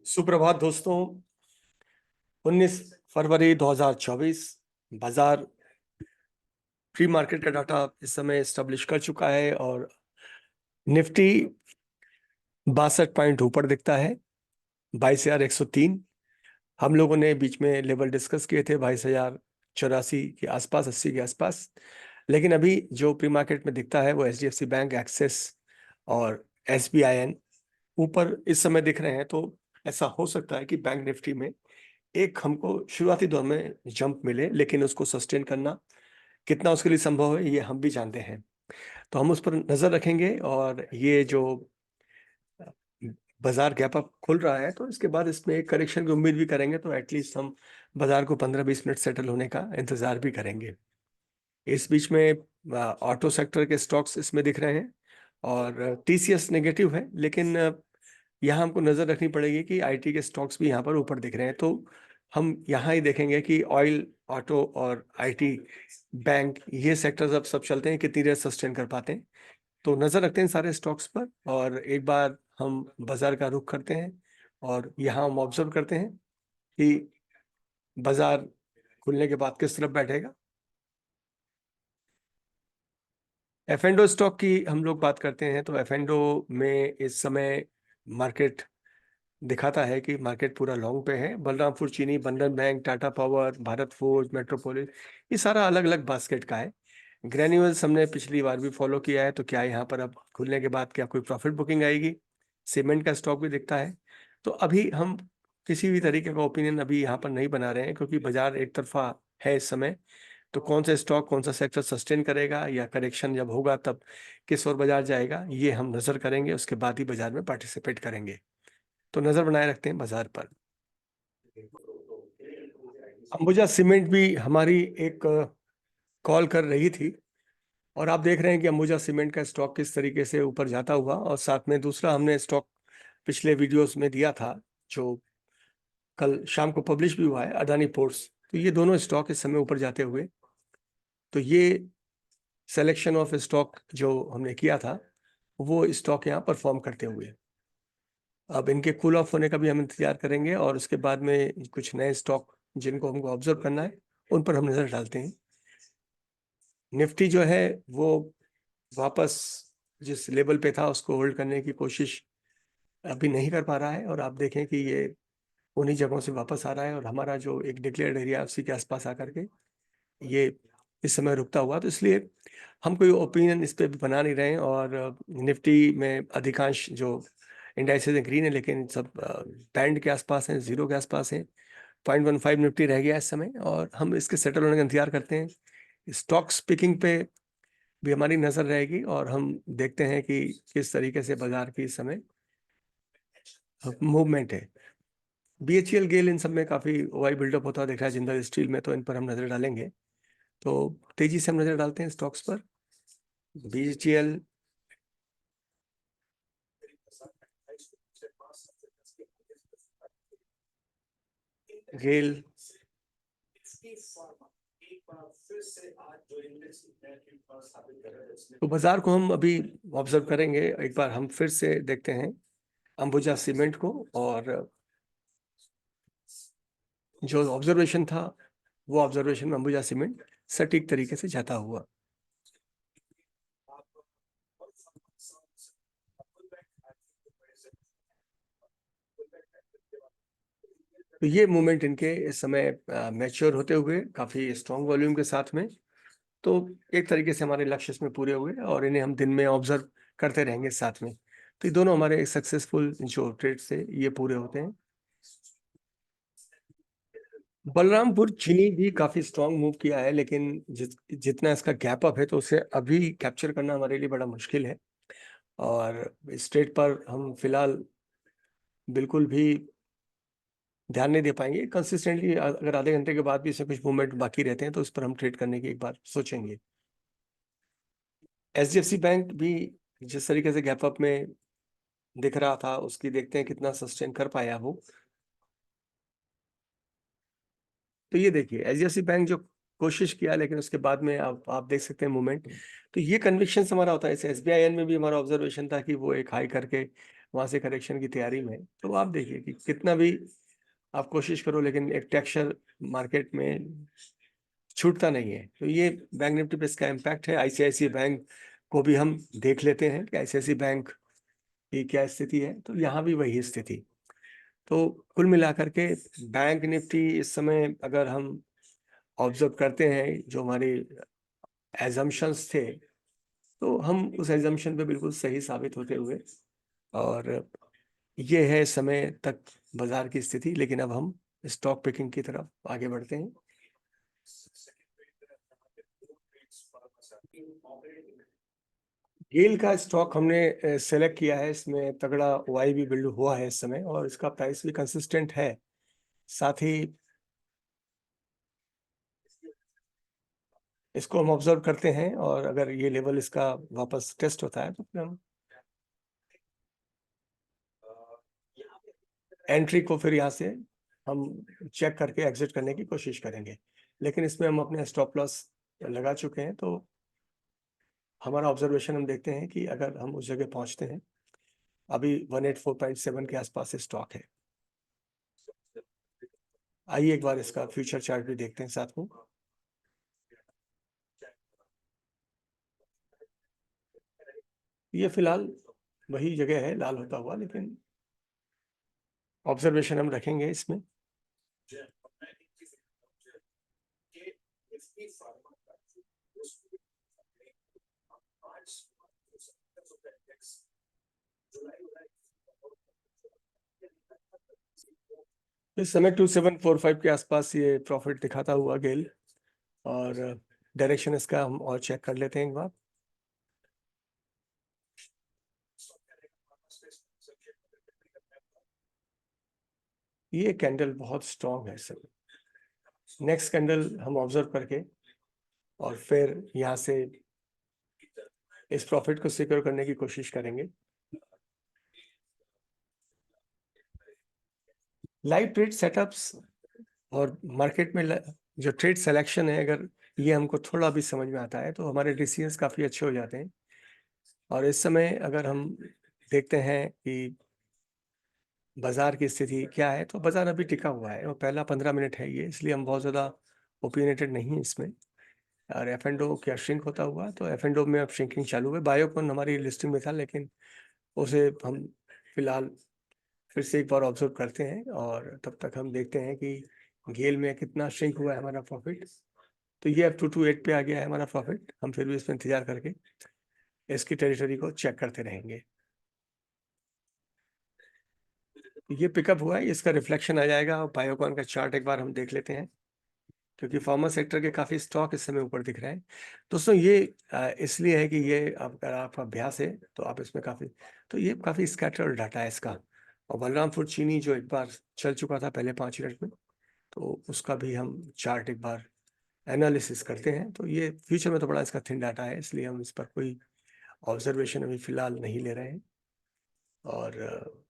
सुप्रभात दोस्तों। 19 फरवरी 2024 बाजार प्री मार्केट का डाटा इस समय एस्टेब्लिश कर चुका है और निफ्टी 62 पॉइंट ऊपर दिखता है 22,103। हम लोगों ने बीच में लेवल डिस्कस किए थे 22,084 के आसपास, 80 के आसपास। लेकिन अभी जो प्री मार्केट में दिखता है वो एचडीएफसी बैंक, एक्सिस और एसबीआईएन ऊपर इस समय दिख रहे हैं। तो ऐसा हो सकता है कि बैंक निफ्टी में एक हमको शुरुआती दौर में जंप मिले, लेकिन उसको सस्टेन करना कितना उसके लिए संभव है ये हम भी जानते हैं। तो हम उस पर नजर रखेंगे और ये जो बाजार गैप अप खुल रहा है तो इसके बाद इसमें एक करेक्शन की उम्मीद भी करेंगे। तो एटलीस्ट हम बाजार को 15-20 मिनट सेटल होने का इंतजार भी करेंगे। इस बीच में ऑटो सेक्टर के स्टॉक्स इसमें दिख रहे हैं और टीसीएस नेगेटिव है, लेकिन यहाँ हमको नजर रखनी पड़ेगी कि आईटी के स्टॉक्स भी यहाँ पर ऊपर दिख रहे हैं। तो हम यहाँ ही देखेंगे कि ऑयल, ऑटो और आईटी, बैंक, ये सेक्टर्स अब सब चलते हैं, कितनी देर सस्टेन कर पाते हैं। तो नजर रखते हैं सारे स्टॉक्स पर और एक बार हम बाजार का रुख करते हैं और यहाँ हम ऑब्जर्व करते हैं कि बाजार खुलने के बाद किस तरफ बैठेगा। एफ&ओ स्टॉक की हम लोग बात करते हैं तो एफ&ओ में इस समय मार्केट दिखाता है कि मार्केट पूरा लॉन्ग पे है। बलरामपुर चीनी, बंधन bank, Tata power, Bharat forge, metropolis, ये सारा अलग अलग बास्केट का है। ग्रेन्यूल्स हमने पिछली बार भी फॉलो किया है, तो क्या यहाँ पर अब खुलने के बाद क्या कोई प्रॉफिट बुकिंग आएगी। सीमेंट का स्टॉक भी दिखता है। तो अभी हम किसी भी तरीके का ओपिनियन अभी यहाँ पर नहीं बना रहे हैं, क्योंकि बाजार एक तरफा है इस समय। तो कौन सा स्टॉक, कौन सा सेक्टर सस्टेन करेगा या करेक्शन जब होगा तब किस ओर बाजार जाएगा, ये हम नजर करेंगे। उसके बाद ही बाजार में पार्टिसिपेट करेंगे। तो नजर बनाए रखते हैं बाजार पर। अंबुजा सीमेंट भी हमारी एक कॉल कर रही थी और आप देख रहे हैं कि अंबुजा सीमेंट का स्टॉक किस तरीके से ऊपर जाता हुआ, और साथ में दूसरा हमने स्टॉक पिछले वीडियोस में दिया था जो कल शाम को पब्लिश भी हुआ है, अडानी पोर्ट्स। तो ये दोनों स्टॉक इस समय ऊपर जाते हुए, तो ये सिलेक्शन ऑफ स्टॉक जो हमने किया था वो स्टॉक यहाँ परफॉर्म करते हुए, अब इनके कूल ऑफ होने का भी हम इंतजार करेंगे और उसके बाद में कुछ नए स्टॉक जिनको हमको ऑब्जर्व करना है उन पर हम नजर डालते हैं। निफ्टी जो है वो वापस जिस लेवल पे था उसको होल्ड करने की कोशिश अभी नहीं कर पा रहा है, और आप देखें कि ये उन्हीं जगहों से वापस आ रहा है और हमारा जो एक डिक्लेयर्ड एरिया है उसी के आसपास आकर के ये इस समय रुकता हुआ। तो इसलिए हम कोई ओपिनियन इस पे भी बना नहीं रहे हैं। और निफ्टी में अधिकांश जो इंडाइसेस ग्रीन है, लेकिन सब बैंड के आसपास हैं, 0 के आसपास हैं। 0.15 निफ्टी रह गया इस समय और हम इसके सेटल होने का इंतजार करते हैं। स्टॉक्स पिकिंग पे भी हमारी नजर रहेगी और हम देखते हैं कि किस तरीके से बाजार की इस समय मूवमेंट है। बीएचईएल, गेल, इन सब में काफी वाई बिल्डअप होता दिख रहा है। जिंदल स्टील में तो इन पर हम नजर डालेंगे। तो तेजी से हम नजर डालते हैं स्टॉक्स पर। बीएचईएल, गेल, तो बाजार को हम अभी ऑब्जर्व करेंगे। एक बार हम फिर से देखते हैं अंबुजा सीमेंट को, और जो ऑब्जर्वेशन था वो ऑब्जर्वेशन में अंबुजा सीमेंट सटीक तरीके से जाता हुआ। तो ये मूवमेंट इनके इस समय मैच्योर होते हुए काफी स्ट्रॉन्ग वॉल्यूम के साथ में, तो एक तरीके से हमारे लक्ष्य इसमें पूरे हुए और इन्हें हम दिन में ऑब्जर्व करते रहेंगे साथ में। तो ये दोनों हमारे सक्सेसफुल जो ट्रेड्स थे ये पूरे होते हैं। बलरामपुर चीनी भी काफी स्ट्रॉन्ग मूव किया है, लेकिन जितना इसका गैप अप है तो उसे अभी कैप्चर करना हमारे लिए बड़ा मुश्किल है। और इस ट्रेड पर हम फिलहाल बिल्कुल भी ध्यान नहीं दे पाएंगे। कंसिस्टेंटली अगर आधे घंटे के बाद भी इसमें कुछ मूवमेंट बाकी रहते हैं तो इस पर हम ट्रेड करने की एक बार सोचेंगे। एचडीएफसी बैंक भी जिस तरीके से गैप अप में दिख रहा था उसकी देखते हैं कितना सस्टेन कर पाया वो। तो ये देखिए एचडीएफसी बैंक जो कोशिश किया, लेकिन उसके बाद में आप देख सकते हैं मूवमेंट। तो ये कन्विक्शन हमारा होता है। जैसे एसबीआईएन में भी हमारा ऑब्जर्वेशन था कि वो एक हाई करके वहां से करेक्शन की तैयारी में है। तो आप देखिए कि कितना भी आप कोशिश करो, लेकिन एक टेक्सचर मार्केट में छूटता नहीं है। तो ये बैंक निफ्टी पे इसका इम्पैक्ट है। आईसीआईसी बैंक को भी हम देख लेते हैं कि आईसीआईसी बैंक की क्या स्थिति है। तो यहाँ भी वही स्थिति। तो कुल मिलाकर के बैंक निफ्टी इस समय अगर हम ऑब्जर्व करते हैं, जो हमारे एजम्पशंस थे, तो हम उस एजम्पशन पे बिल्कुल सही साबित होते हुए, और ये है समय तक बाजार की स्थिति। लेकिन अब हम स्टॉक पिकिंग की तरफ आगे बढ़ते हैं। गेल का स्टॉक हमने सेलेक्ट किया है। इसमें तगड़ा वाई भी बिल्ड हुआ है इस समय, और इसका प्राइस भी कंसिस्टेंट है। साथ ही इसको हम ऑब्जर्व करते हैं, और अगर ये लेवल इसका वापस टेस्ट होता है तो फिर हम एंट्री को फिर यहाँ से हम चेक करके एग्जिट करने की कोशिश करेंगे। लेकिन इसमें हम अपने स्टॉप लॉस लगा चुके हैं। तो हमारा ऑब्जर्वेशन हम देखते हैं कि अगर हम उस जगह पहुंचते हैं, अभी 184.7 के आसपास स्टॉक है। आइए एक बार इसका फ्यूचर चार्ट भी देखते हैं साथ में। ये फिलहाल वही जगह है लाल होता हुआ, लेकिन ऑब्जर्वेशन हम रखेंगे इसमें। इस समय 2745 के आसपास ये प्रॉफिट दिखाता हुआ गेल, और डायरेक्शन इसका हम और चेक कर लेते हैं एक बार। ये कैंडल बहुत स्ट्रांग है सर। नेक्स्ट कैंडल हम ऑब्जर्व करके और फिर यहाँ से इस प्रॉफिट को सिक्योर करने की कोशिश करेंगे। लाइव ट्रेड सेटअप्स और मार्केट में जो ट्रेड सिलेक्शन है, अगर ये हमको थोड़ा भी समझ में आता है तो हमारे डिसीजंस काफ़ी अच्छे हो जाते हैं। और इस समय अगर हम देखते हैं कि बाजार की स्थिति क्या है, तो बाजार अभी टिका हुआ है, और पहला 15 मिनट है ये, इसलिए हम बहुत ज़्यादा ओपिनियटेड नहीं है इसमें। और एफ एंड ओ क्या श्रिंक होता हुआ, तो एफ एंड ओ में अब श्रिंकिंग चालू है। बायोकॉन हमारी लिस्टिंग में था, लेकिन उसे हम फिलहाल फिर से एक बार ऑब्जर्व करते हैं, और तब तक हम देखते हैं कि गेल में कितना श्रिंक हुआ है हमारा प्रॉफिट। तो ये अब 228 पे आ गया है हमारा प्रॉफिट। हम फिर भी इसमें इंतजार करके इसकी टेरिटरी को चेक करते रहेंगे। ये पिकअप हुआ है, इसका रिफ्लेक्शन आ जाएगा। और बायोकॉन का चार्ट एक बार हम देख लेते हैं, क्योंकि फार्मा सेक्टर के काफ़ी स्टॉक इस समय ऊपर दिख रहे हैं। दोस्तों ये इसलिए है कि ये अगर आपका अभ्यास है तो आप इसमें काफ़ी, तो ये काफ़ी स्कैटर्ड डाटा है इसका। और बलरामपुर चीनी जो एक बार चल चुका था पहले 5 मिनट में, तो उसका भी हम चार्ट एक बार एनालिसिस करते हैं। तो ये फ्यूचर में तो बड़ा इसका थिन डाटा है, इसलिए हम इस पर कोई ऑब्जर्वेशन अभी फिलहाल नहीं ले रहे हैं। और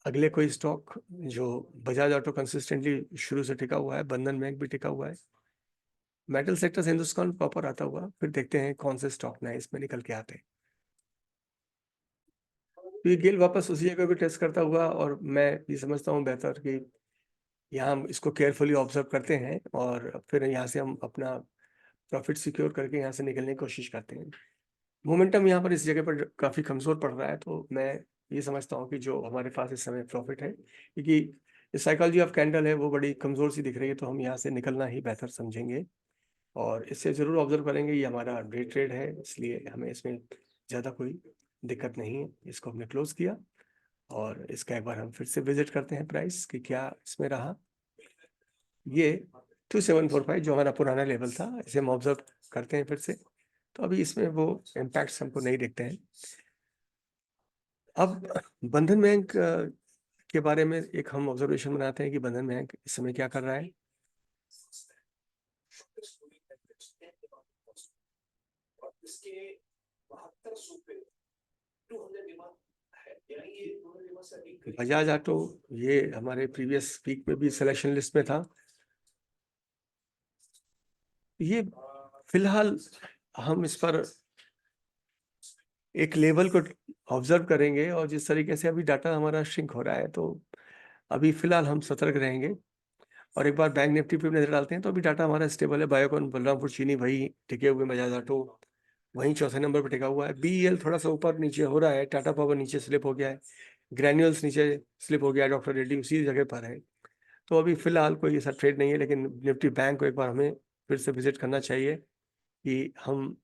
अगले कोई स्टॉक जो बजाज ऑटो कंसिस्टेंटली शुरू से टिका हुआ है, बंधन बैंक भी टिका हुआ है, मेटल सेक्टर से हिंदुस्तान कॉपर आता हुआ, फिर देखते हैं कौन से स्टॉक नए इसमें निकल के आते हैं। तो ये गेल वापस उसी जगह पे टेस्ट करता हुआ, और मैं ये समझता हूँ बेहतर कि यहाँ हम इसको केयरफुली ऑब्जर्व करते हैं, और फिर यहाँ से हम अपना प्रॉफिट सिक्योर करके यहाँ से निकलने की कोशिश करते हैं। मोमेंटम यहाँ पर इस जगह पर काफ़ी कमज़ोर पड़ रहा है, तो मैं ये समझता हूँ कि जो हमारे पास इस समय प्रॉफिट है, क्योंकि साइकोलॉजी ऑफ कैंडल है वो बड़ी कमज़ोर सी दिख रही है, तो हम यहाँ से निकलना ही बेहतर समझेंगे। और इससे ज़रूर ऑब्जर्व करेंगे, ये हमारा डे ट्रेड है, इसलिए हमें इसमें ज़्यादा कोई दिक्कत नहीं है। इसको हमने क्लोज किया, और इसका एक बार हम फिर से विजिट करते हैं प्राइस कि क्या इसमें रहा। ये 2745 जो हमारा पुराना लेवल था, इसे हम ऑब्जर्व करते हैं फिर से। तो अभी इसमें वो इम्पैक्ट्स हमको नहीं दिखते हैं। अब बंधन बैंक के बारे में एक हम ऑब्जर्वेशन बनाते हैं कि बंधन बैंक इस समय क्या कर रहा है। बजाज ऑटो ये हमारे प्रीवियस वीक में भी सिलेक्शन लिस्ट में था। ये फिलहाल हम इस पर एक लेवल को ऑब्जर्व करेंगे, और जिस तरीके से अभी डाटा हमारा श्रिंक हो रहा है तो अभी फिलहाल हम सतर्क रहेंगे। और एक बार बैंक निफ्टी पे नजर डालते हैं तो अभी डाटा हमारा स्टेबल है। बायोकॉन, बलरामपुर चीनी वही टिके हुए, बजाज ऑटो वहीं चौथे नंबर पर टिका हुआ है। बीईएल थोड़ा सा ऊपर नीचे हो रहा है, टाटा पावर नीचे स्लिप हो गया है, ग्रैन्यूल्स नीचे स्लिप हो गया है, डॉक्टर रेड्डी उसी जगह पर है। तो अभी फिलहाल कोई ऐसा ट्रेड नहीं है, लेकिन निफ्टी बैंक को एक बार हमें फिर से विजिट करना चाहिए कि हम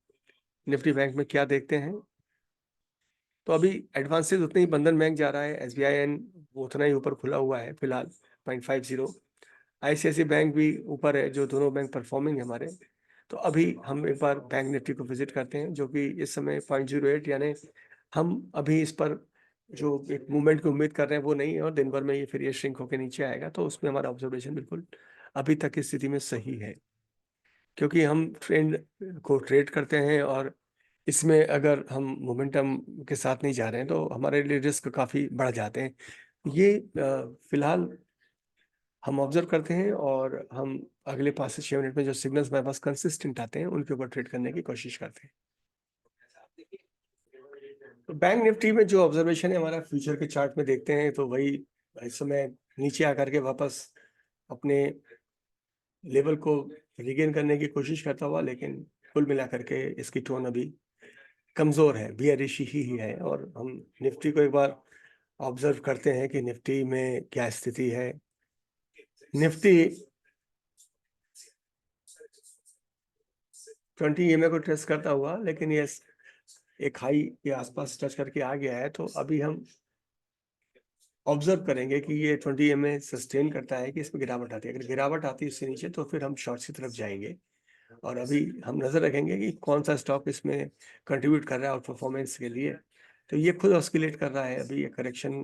निफ्टी बैंक में क्या देखते हैं। तो अभी एडवांसेस उतने ही बंधन बैंक जा रहा है, एसबीआई एन वो उतना ही ऊपर खुला हुआ है फिलहाल 0.50। आईसीआईसी बैंक भी ऊपर है, जो दोनों बैंक परफॉर्मिंग है हमारे। तो अभी हम एक बार बैंक निफ्टी को विजिट करते हैं, जो कि इस समय 0.08, यानी हम अभी इस पर जो एक मूवमेंट की उम्मीद कर रहे हैं वो नहीं है, और दिन भर में ये फिर ये श्रिंक होकर नीचे आएगा। तो उसमें हमारा ऑब्जर्वेशन बिल्कुल अभी तक की स्थिति में सही है, क्योंकि हम ट्रेंड को ट्रेड करते हैं, और इसमें अगर हम मोमेंटम के साथ नहीं जा रहे हैं तो हमारे लिए रिस्क काफ़ी बढ़ जाते हैं। ये फिलहाल हम ऑब्जर्व करते हैं, और हम अगले 5 से 6 मिनट में जो सिग्नल्स हमारे पास कंसिस्टेंट आते हैं उनके ऊपर ट्रेड करने की कोशिश करते हैं। तो बैंक निफ्टी में जो ऑब्जर्वेशन है हमारा फ्यूचर के चार्ट में देखते हैं, तो वही इस समय नीचे आकर के वापस अपने लेवल को रिगेन करने की कोशिश करता हुआ, लेकिन कुल मिलाकर के इसकी टोन अभी कमजोर है, बियरिश ही है। और हम निफ्टी को एक बार ऑब्जर्व करते हैं कि निफ्टी में क्या स्थिति है। निफ्टी 20 EMA को टेस्ट करता हुआ, लेकिन ये एक हाई के आसपास टच करके आ गया है। तो अभी हम ऑब्जर्व करेंगे कि ये 20 EMA सस्टेन करता है कि इसमें गिरावट आती है। अगर गिरावट आती है इससे नीचे तो फिर हम शॉर्ट की तरफ जाएंगे। और अभी हम नजर रखेंगे कि कौन सा स्टॉक इसमें कंट्रीब्यूट कर रहा है आउट परफॉर्मेंस के लिए। तो ये खुद ऑस्किलेट कर रहा है, अभी ये करेक्शन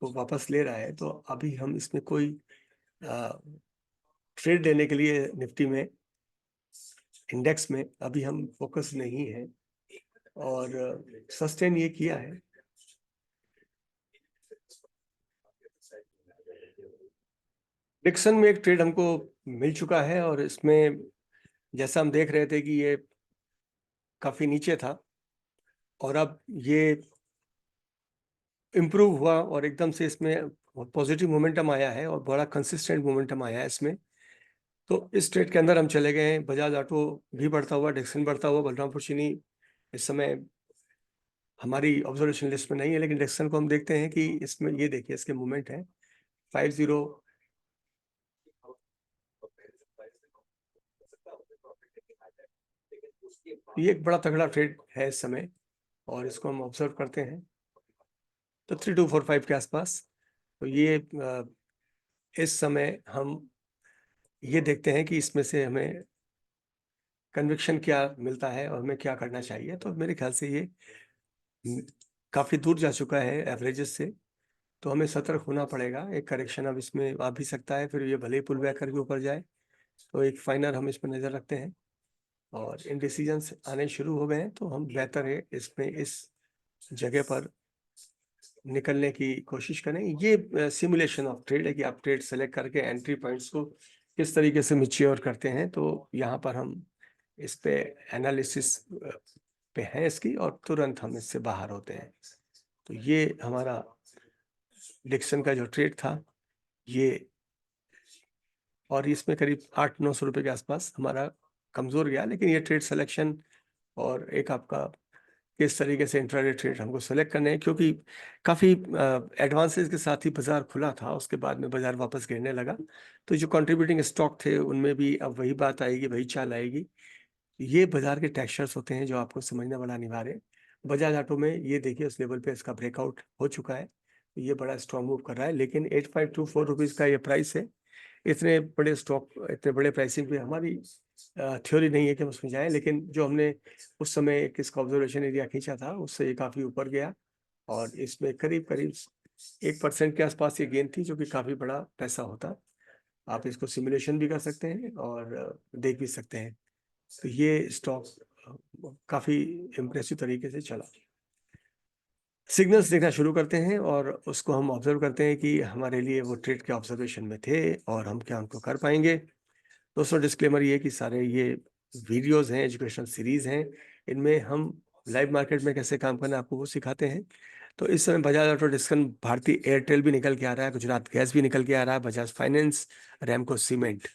को वापस ले रहा है। तो अभी हम इसमें कोई ट्रेड लेने के लिए निफ्टी में, इंडेक्स में अभी हम फोकस नहीं है, और सस्टेन ये किया है। डिक्सन में एक ट्रेड हमको मिल चुका है, और इसमें जैसा हम देख रहे थे कि ये काफी नीचे था, और अब ये इम्प्रूव हुआ और एकदम से इसमें पॉजिटिव मोमेंटम आया है, और बड़ा कंसिस्टेंट मोमेंटम आया है इसमें। तो इस ट्रेड के अंदर हम चले गए हैं। बजाज ऑटो भी बढ़ता हुआ, डिक्सन बढ़ता हुआ, बलरामपुर चीनी इस समय हमारी ऑब्जर्वेशन लिस्ट में नहीं है, लेकिन डिक्सन को हम देखते हैं कि इसमें ये देखिए इसके मूवमेंट है 50। ये एक बड़ा तगड़ा ट्रेड है इस समय, और इसको हम ऑब्जर्व करते हैं तो 3245 के आसपास। तो ये इस समय हम ये देखते हैं कि इसमें से हमें कन्विक्शन क्या मिलता है और हमें क्या करना चाहिए। तो मेरे ख्याल से ये काफी दूर जा चुका है एवरेजेस से, तो हमें सतर्क होना पड़ेगा। एक करेक्शन अब इसमें आ भी सकता है, फिर ये भले ही पुल बैक करके ऊपर जाए। तो एक फाइनल हम इस पर नजर रखते हैं, और इनडिसीजंस आने शुरू हो गए हैं तो हम बेहतर है इसमें इस जगह पर निकलने की कोशिश करें। ये सिमुलेशन ऑफ ट्रेड है कि आप ट्रेड सेलेक्ट करके एंट्री पॉइंट्स को किस तरीके से मिच्योर करते हैं। तो यहाँ पर हम इस पे एनालिसिस पे हैं इसकी, और तुरंत हम इससे बाहर होते हैं। तो ये हमारा डिक्सन का जो ट्रेड था ये, और इसमें करीब 800-900 रुपये के आसपास हमारा कमजोर गया। लेकिन ये ट्रेड सिलेक्शन और एक आपका किस तरीके से इंट्राडे ट्रेड हमको सेलेक्ट करने हैं, क्योंकि काफ़ी एडवांसेस के साथ ही बाजार खुला था, उसके बाद में बाजार वापस गिरने लगा। तो जो कंट्रीब्यूटिंग स्टॉक थे उनमें भी अब वही बात आएगी, वही चाल आएगी। ये बाजार के टेक्सचर्स होते हैं जो आपको समझना बड़ा अनिवार्य है। बजाज ऑटो में ये देखिए उस लेवल पे इसका ब्रेकआउट हो चुका है, तो ये बड़ा स्ट्रॉन्ग मूव कर रहा है। लेकिन 8524 रुपीज़ का ये प्राइस है। इतने बड़े स्टॉक, इतने बड़े प्राइसिंग पे हमारी थ्योरी नहीं है कि हम उसमें जाएं, लेकिन जो हमने उस समय किसका ऑब्जर्वेशन एरिया खींचा था उससे ये काफ़ी ऊपर गया, और इसमें करीब करीब 1% के आसपास ये गेन थी, जो कि काफ़ी बड़ा पैसा होता। आप इसको सिमुलेशन भी कर सकते हैं और देख भी सकते हैं। तो ये स्टॉक काफ़ी इम्प्रेसिव तरीके से चला। सिग्नल्स देखना शुरू करते हैं और उसको हम ऑब्जर्व करते हैं कि हमारे लिए वो ट्रेड के ऑब्जर्वेशन में थे और हम क्या उनको कर पाएंगे। दोस्तों, डिस्क्लेमर ये कि सारे ये वीडियोस हैं, एजुकेशनल सीरीज हैं, इनमें हम लाइव मार्केट में कैसे काम करना है आपको वो सिखाते हैं। तो इस समय बजाज ऑटो डिस्कन, भारतीय एयरटेल भी निकल के आ रहा है, गुजरात गैस भी निकल के आ रहा है, बजाज फाइनेंस, रैमको सीमेंट।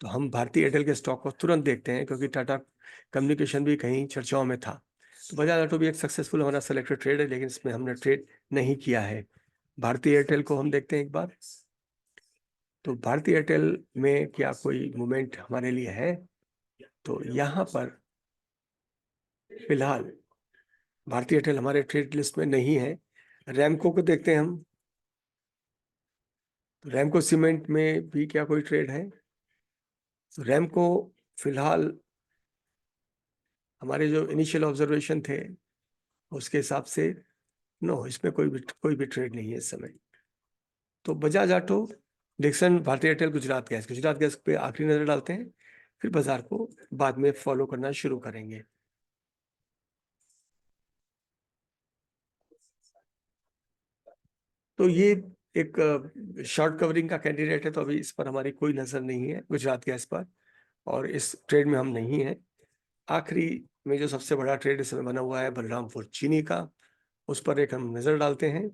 तो हम भारतीय एयरटेल के स्टॉक को तुरंत देखते हैं क्योंकि टाटा कम्युनिकेशन भी कहीं चर्चाओं में था। तो बजाज ऑटो भी एक सक्सेसफुल हमारा सेलेक्टेड ट्रेड है, लेकिन इसमें हमने ट्रेड नहीं किया है। भारतीय एयरटेल को हम देखते हैं एक बार। तो भारतीय एयरटेल में क्या कोई मूवमेंट हमारे लिए है? तो यहाँ पर फिलहाल भारतीय एयरटेल हमारे ट्रेड लिस्ट में नहीं है। रैमको को देखते हैं हम। तो रैमको सीमेंट में भी क्या कोई ट्रेड है? तो रैमको फिलहाल हमारे जो इनिशियल ऑब्जर्वेशन थे उसके हिसाब से नो, इसमें कोई भी ट्रेड नहीं है इस समय। तो बजाज ऑटो, डिक्सन, भारतीय एयरटेल, गुजरात गैस पे आखिरी नजर डालते हैं, फिर बाजार को बाद में फॉलो करना शुरू करेंगे। तो ये एक शॉर्ट कवरिंग का कैंडिडेट है, तो अभी इस पर हमारी कोई नजर नहीं है गुजरात गैस पर, और इस ट्रेड में हम नहीं है। आखिरी में जो सबसे बड़ा ट्रेड इस समय बना हुआ है बलरामपुर चीनी का, उस पर एक हम नजर डालते हैं।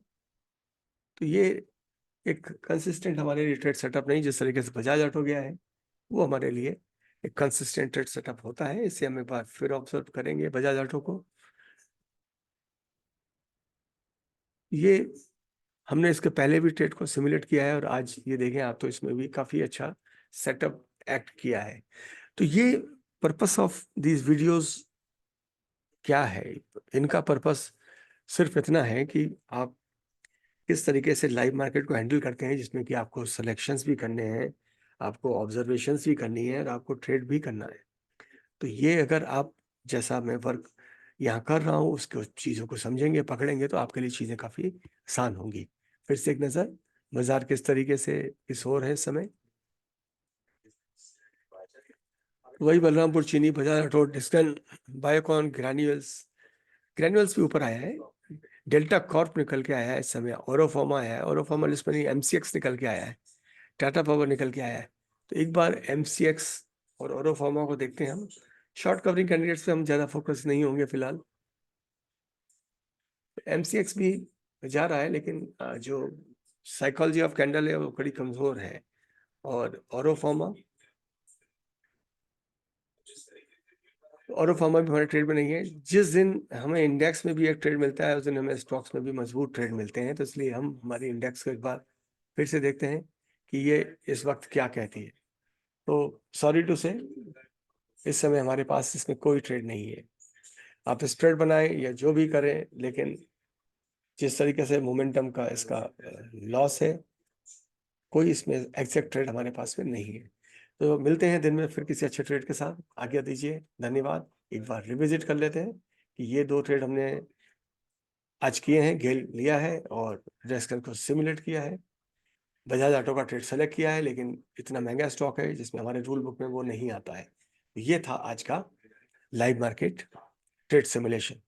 तो ये एक कंसिस्टेंट हमारे लिए ट्रेड सेटअप नहीं, जिस तरीके से बजाज ऑटो गया है वो हमारे लिए एक कंसिस्टेंट ट्रेड सेटअप होता है। इसे हम एक बार फिर ऑब्जर्व करेंगे बजाज ऑटो को। ये हमने इसके पहले भी ट्रेड को सिमुलेट किया है और आज ये देखें आप, तो इसमें भी काफी अच्छा सेटअप एक्ट किया है। तो ये पर्पस ऑफ दीज वीडियोस क्या है? इनका पर्पस सिर्फ इतना है कि आप किस तरीके से लाइव मार्केट को हैंडल करते हैं, जिसमें कि आपको सिलेक्शंस भी करने हैं, आपको ऑब्जर्वेशंस भी करनी है और आपको ट्रेड भी करना है। तो ये अगर आप, जैसा मैं वर्क यहाँ कर रहा हूँ, उसको चीज़ों को समझेंगे, पकड़ेंगे, तो आपके लिए चीज़ें काफ़ी आसान होंगी। फिर से एक नज़र, बाजार किस तरीके से इस ओर है इस समय। वही बलरामपुर चीनी, बजाज ऑटो, डिस्कन, बायोकॉन, ग्रैन्यूल्स भी ऊपर आया है। डेल्टा कॉर्प निकल के आया है इस समय, ओरोफार्मा आया है, ओरोफार्मा लिस्ट में नहीं, एमसीएक्स निकल के आया है, टाटा पावर निकल के आया है। तो एक बार एमसीएक्स और ओरोफार्मा को देखते हैं हम। शॉर्ट कवरिंग कैंडिडेट्स पे हम ज़्यादा फोकस नहीं होंगे फिलहाल। एमसीएक्स भी जा रहा है, लेकिन जो साइकोलॉजी ऑफ कैंडल है वो बड़ी कमजोर है। और ओरोफार्मा भी हमारे ट्रेड में नहीं है। जिस दिन हमें इंडेक्स में भी एक ट्रेड मिलता है, उस दिन हमें स्टॉक्स में भी मजबूत ट्रेड मिलते हैं। तो इसलिए हम हमारी इंडेक्स को एक बार फिर से देखते हैं कि ये इस वक्त क्या कहती है। तो सॉरी टू से, इस समय हमारे पास इसमें कोई ट्रेड नहीं है। आप स्प्रेड बनाएं या जो भी करें, लेकिन जिस तरीके से मोमेंटम का इसका लॉस है, कोई इसमें एग्जैक्ट ट्रेड हमारे पास में नहीं है। तो मिलते हैं दिन में फिर किसी अच्छे ट्रेड के साथ। आज्ञा दीजिए, धन्यवाद। एक बार रिविजिट कर लेते हैं कि ये 2 ट्रेड हमने आज किए हैं, गेल लिया है और रेस्कल को सिमुलेट किया है। बजाज ऑटो का ट्रेड सेलेक्ट किया है, लेकिन इतना महंगा स्टॉक है जिसमें हमारे रूल बुक में वो नहीं आता है। ये था आज का लाइव मार्केट ट्रेड सिमुलेशन।